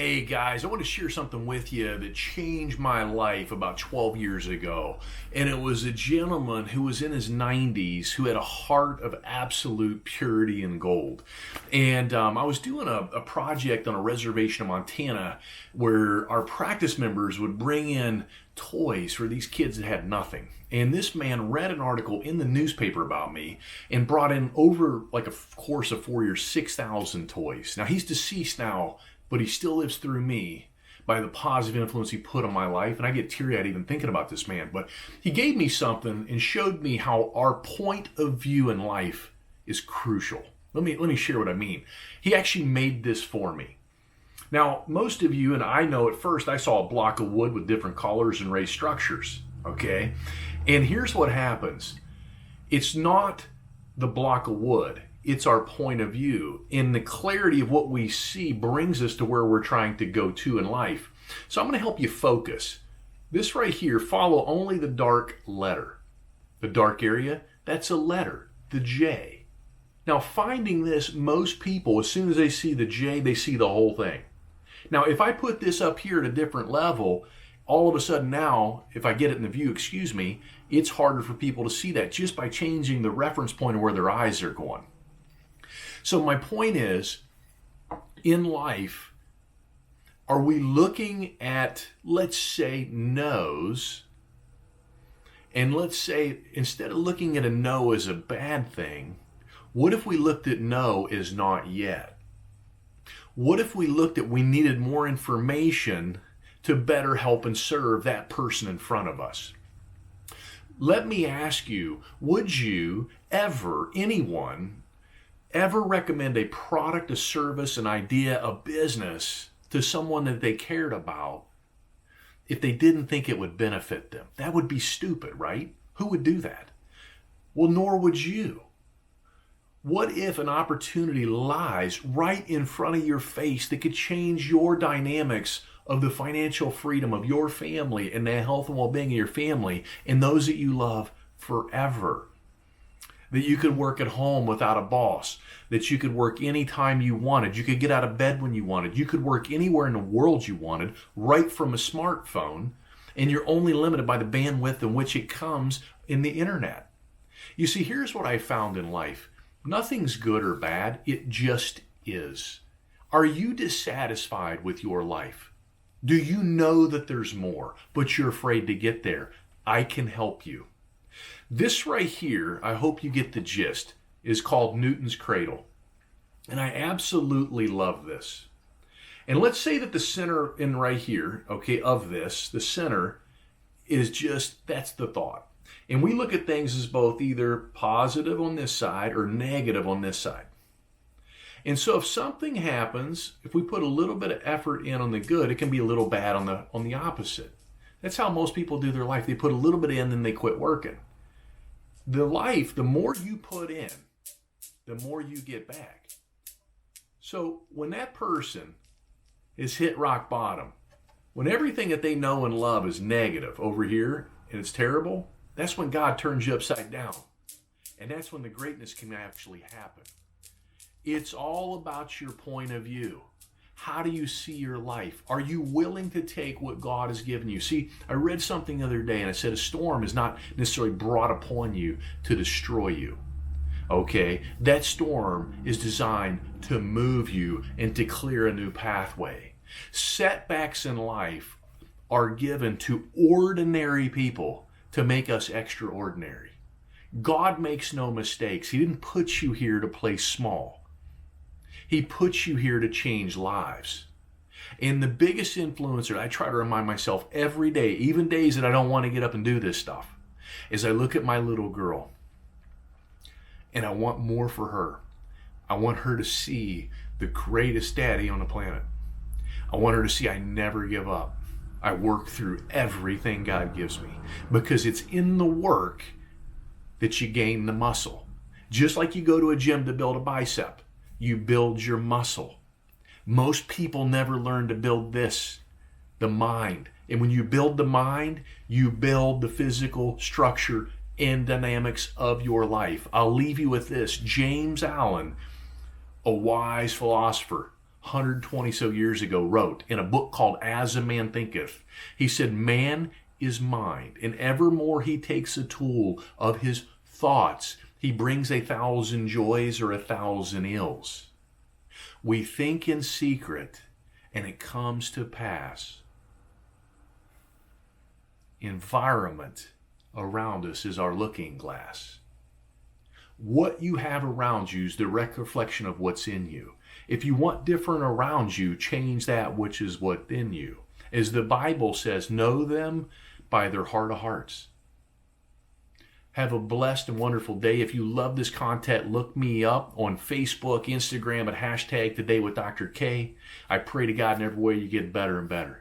Hey guys, I want to share something with you that changed my life about 12 years ago. And it was a gentleman who was in his 90s who had a heart of absolute purity and gold. And I was doing a project on a reservation in Montana where our practice members would bring in toys for these kids that had nothing. And this man read an article in the newspaper about me and brought in over like a course of 4 years, 6,000 toys. Now he's deceased now, but he still lives through me by the positive influence he put on my life. And I get teary-eyed even thinking about this man. But he gave me something and showed me how our point of view in life is crucial. Let me share what I mean. He actually made this for me. Now, most of you, and I know at first, I saw a block of wood with different colors and raised structures, okay? And here's what happens. It's not the block of wood. It's our point of view. And the clarity of what we see brings us to where we're trying to go to in life. So I'm going to help you focus. This right here, follow only the dark letter. The dark area, that's a letter, the J. Now finding this, most people, as soon as they see the J, they see the whole thing. Now if I put this up here at a different level, all of a sudden now, if I get it in the view, it's harder for people to see that just by changing the reference point of where their eyes are going. So my point is, in life, are we looking at, let's say, no's, and let's say, instead of looking at a no as a bad thing, what if we looked at no as not yet? What if we looked at we needed more information to better help and serve that person in front of us? Let me ask you, would you ever, anyone, ever recommend a product, a service, an idea, a business to someone that they cared about if they didn't think it would benefit them? That would be stupid, right? Who would do that? Well, nor would you. What if an opportunity lies right in front of your face that could change your dynamics of the financial freedom of your family and the health and well-being of your family and those that you love forever? That you could work at home without a boss, that you could work anytime you wanted, you could get out of bed when you wanted, you could work anywhere in the world you wanted, right from a smartphone, and you're only limited by the bandwidth in which it comes in the internet. You see, here's what I found in life. Nothing's good or bad, it just is. Are you dissatisfied with your life? Do you know that there's more, but you're afraid to get there? I can help you. This right here, I hope you get the gist, is called Newton's Cradle. And I absolutely love this. And let's say that the center in right here, okay, of this, the center is just, that's the thought. And we look at things as both either positive on this side or negative on this side. And so if something happens, if we put a little bit of effort in on the good, it can be a little bad on the opposite. That's how most people do their life. They put a little bit in, then they quit working. The life, the more you put in, the more you get back. So when that person is hit rock bottom, when everything that they know and love is negative over here and it's terrible, that's when God turns you upside down. And that's when the greatness can actually happen. It's all about your point of view. How do you see your life? Are you willing to take what God has given you? See, I read something the other day and I said a storm is not necessarily brought upon you to destroy you. Okay? That storm is designed to move you and to clear a new pathway. Setbacks in life are given to ordinary people to make us extraordinary. God makes no mistakes. He didn't put you here to play small. He puts you here to change lives. And the biggest influencer, I try to remind myself every day, even days that I don't want to get up and do this stuff, is I look at my little girl and I want more for her. I want her to see the greatest daddy on the planet. I want her to see I never give up. I work through everything God gives me because it's in the work that you gain the muscle. Just like you go to a gym to build a bicep. You build your muscle. Most people never learn to build this, the mind. And when you build the mind, you build the physical structure and dynamics of your life. I'll leave you with this. James Allen, a wise philosopher, 120 so years ago, wrote in a book called As a Man Thinketh. He said, man is mind, and evermore he takes a tool of his thoughts, he brings 1,000 joys or 1,000 ills. We think in secret, and it comes to pass. Environment around us is our looking glass. What you have around you is the direct reflection of what's in you. If you want different around you, change that which is within you. As the Bible says, know them by their heart of hearts. Have a blessed and wonderful day. If you love this content, look me up on Facebook, Instagram at #Today with Dr. K. I pray to God in every way you get better and better.